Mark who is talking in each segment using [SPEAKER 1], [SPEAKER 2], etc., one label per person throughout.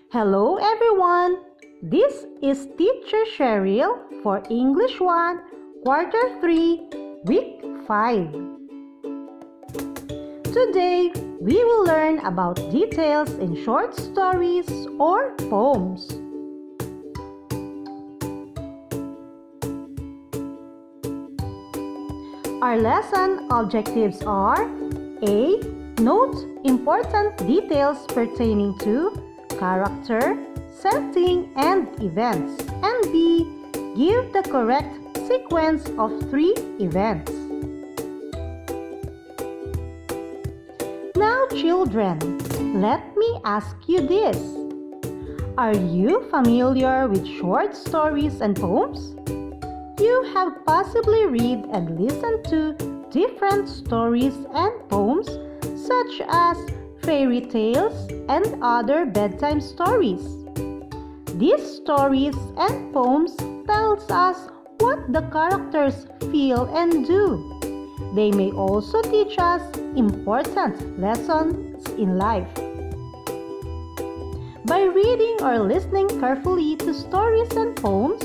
[SPEAKER 1] Hello everyone! This is Teacher Cheryl for English 1, Quarter 3, Week 5. Today, we will learn about details in short stories or poems. Our lesson objectives are: A. Note important details pertaining to character, setting, and events. And B. Give the correct sequence of 3 events. Now, children, let me ask you this. Are you familiar with short stories and poems? You have possibly read and listened to different stories and poems such as fairy tales and other bedtime stories. These stories and poems tells us what the characters feel and do. They may also teach us important lessons in life. By reading or listening carefully to stories and poems,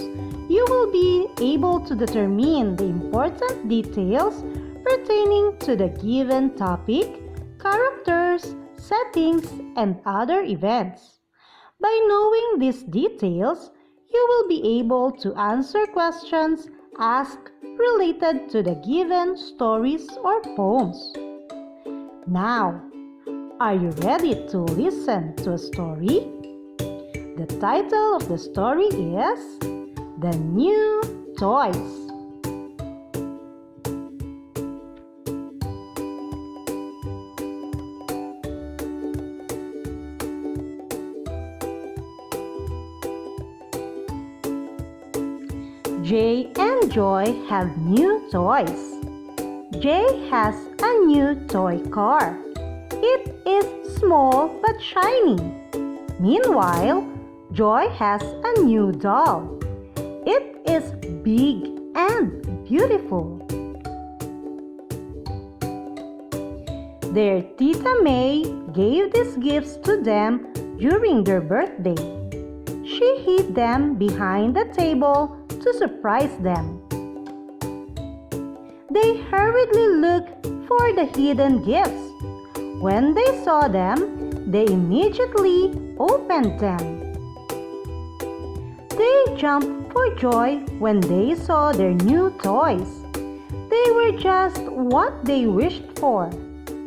[SPEAKER 1] you will be able to determine the important details pertaining to the given topic, characters, settings, and other events. By knowing these details, you will be able to answer questions asked related to the given stories or poems. Now, are you ready to listen to a story? The title of the story is The New Toys. Jay and Joy have new toys. Jay has a new toy car. It is small but shiny. Meanwhile, Joy has a new doll. It is big and beautiful. Their Tita May gave these gifts to them during their birthday. She hid them behind the table to surprise them. They hurriedly looked for the hidden gifts. When they saw them, they immediately opened them. They jumped for joy when they saw their new toys. They were just what they wished for.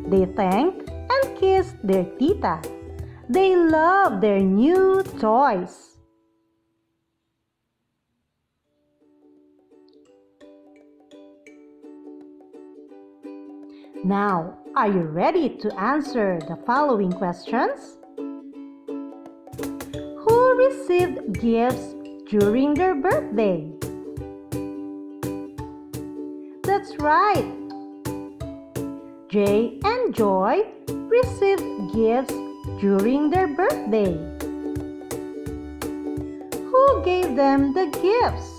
[SPEAKER 1] They thanked and kissed their tita. They loved their new toys. Now, are you ready to answer the following questions? Who received gifts during their birthday? That's right. Jay and Joy received gifts during their birthday. Who gave them the gifts?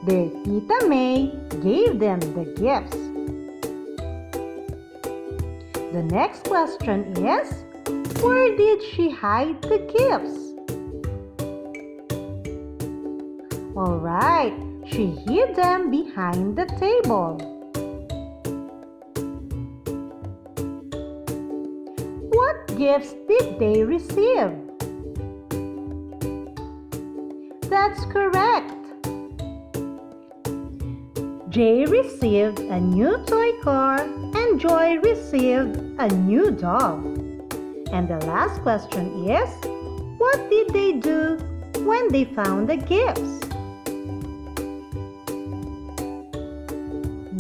[SPEAKER 1] Their Tita May gave them the gifts. The next question is, where did she hide the gifts? Alright, she hid them behind the table. What gifts did they receive? That's correct. Jay received a new toy car and Joy received a new doll. And the last question is, what did they do when they found the gifts?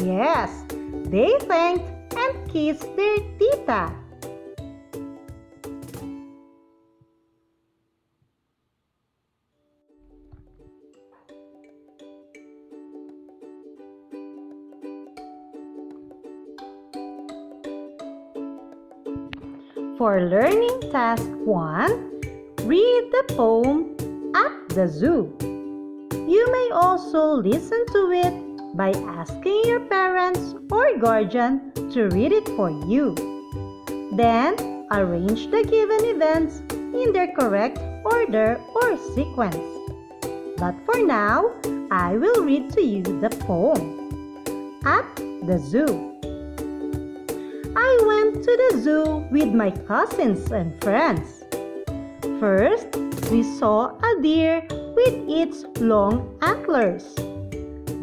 [SPEAKER 1] Yes, they thanked and kissed their tita. For learning task 1, read the poem At the Zoo. You may also listen to it by asking your parents or guardian to read it for you. Then, arrange the given events in their correct order or sequence. But for now, I will read to you the poem. At the Zoo. I went to the zoo with my cousins and friends. First, we saw a deer with its long antlers.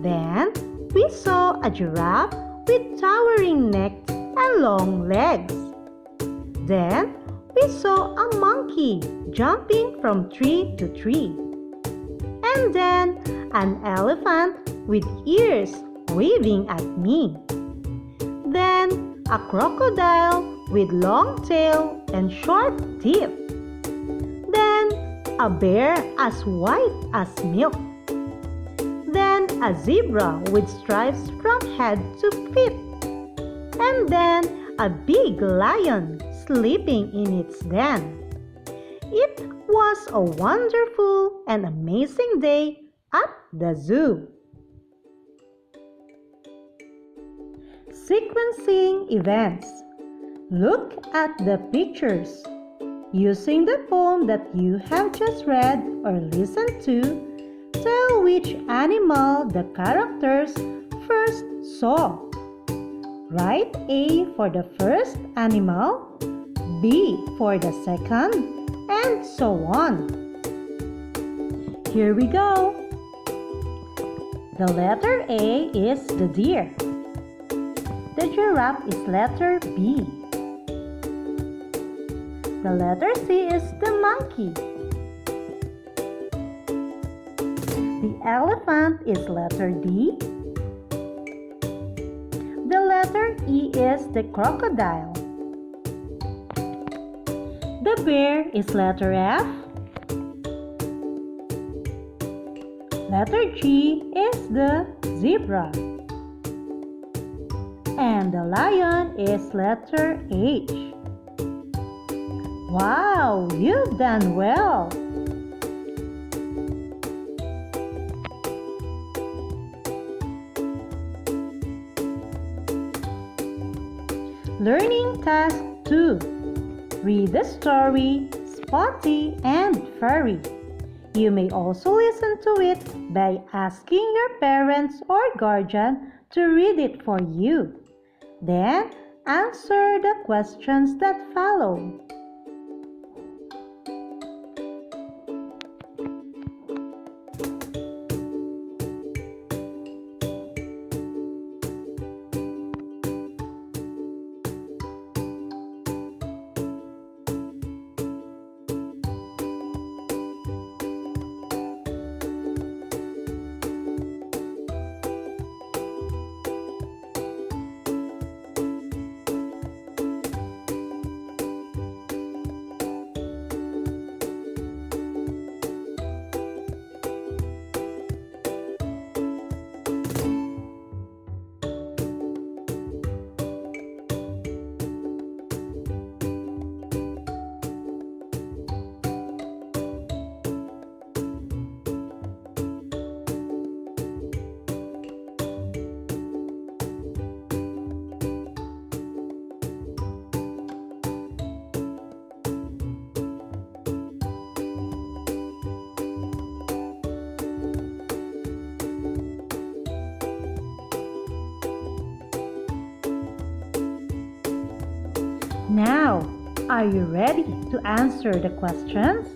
[SPEAKER 1] Then, we saw a giraffe with towering neck and long legs. Then, we saw a monkey jumping from tree to tree. And then, an elephant with ears waving at me. Then, a crocodile with long tail and sharp teeth. Then, a bear as white as milk. Then, a zebra with stripes from head to feet. And then, a big lion sleeping in its den. It was a wonderful and amazing day at the zoo. Sequencing events. Look at the pictures. Using the poem that you have just read or listened to, tell which animal the characters first saw. Write A for the first animal, B for the second, and so on. Here we go. The letter A is the deer. The giraffe is letter B. The letter C is the monkey. The elephant is letter D. The letter E is the crocodile. The bear is letter F. Letter G is the zebra. And the lion is letter H. Wow, you've done well! Learning Task 2. Read the story Spotty and Furry. You may also listen to it by asking your parents or guardian to read it for you. Then, answer the questions that follow. Now, are you ready to answer the questions?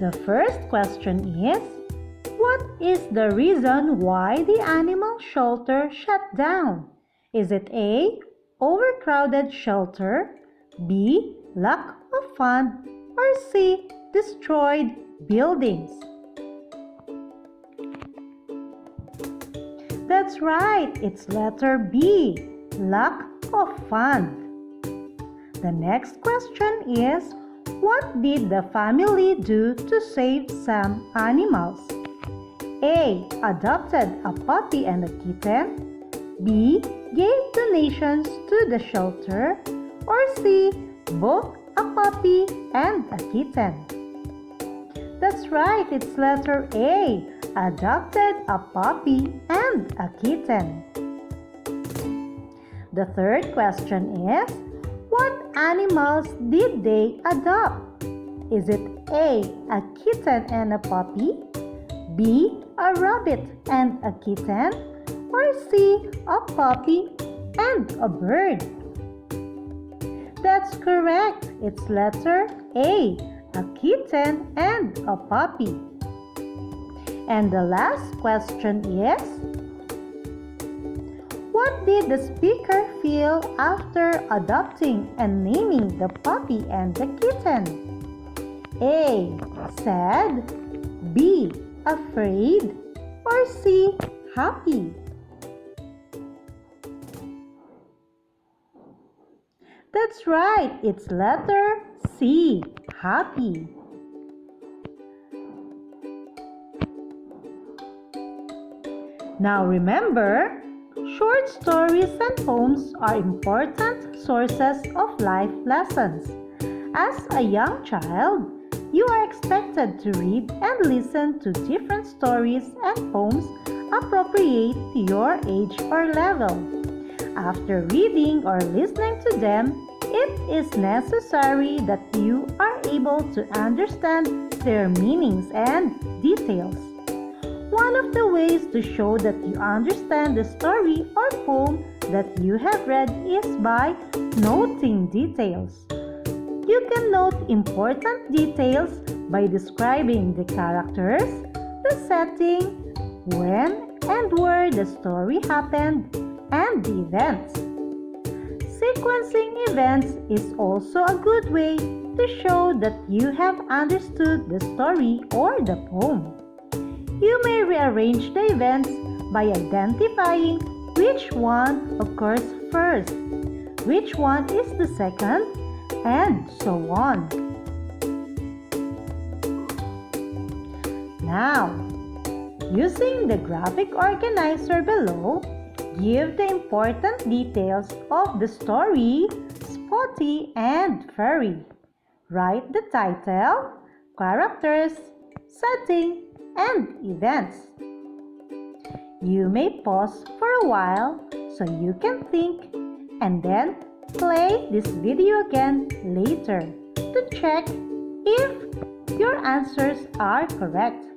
[SPEAKER 1] The first question is, what is the reason why the animal shelter shut down? Is it A, overcrowded shelter, B, lack of fund, or C, destroyed buildings? That's right, it's letter B, lack of fund. The next question is, what did the family do to save some animals? A, adopted a puppy and a kitten. B, gave donations to the shelter. Or C, both a puppy and a kitten. That's right, it's letter A, adopted a puppy and a kitten. The third question is, what animals did they adopt? Is it A, a kitten and a puppy, B, a rabbit and a kitten, or C, a puppy and a bird? That's correct. It's letter A, a kitten and a puppy. And the last question is, what did the speaker feel after adopting and naming the puppy and the kitten? A, sad, B, afraid, or C, happy? That's right, it's letter C, happy. Now remember, short stories and poems are important sources of life lessons. As a young child, you are expected to read and listen to different stories and poems appropriate to your age or level. After reading or listening to them, it is necessary that you are able to understand their meanings and details. One of the ways to show that you understand the story or poem that you have read is by noting details. You can note important details by describing the characters, the setting, when and where the story happened, and the events. Sequencing events is also a good way to show that you have understood the story or the poem. You may rearrange the events by identifying which one occurs first, which one is the second, and so on. Now, using the graphic organizer below, give the important details of the story, Spotty and Furry. Write the title, characters, setting, and events. You may pause for a while so you can think and then play this video again later to check if your answers are correct.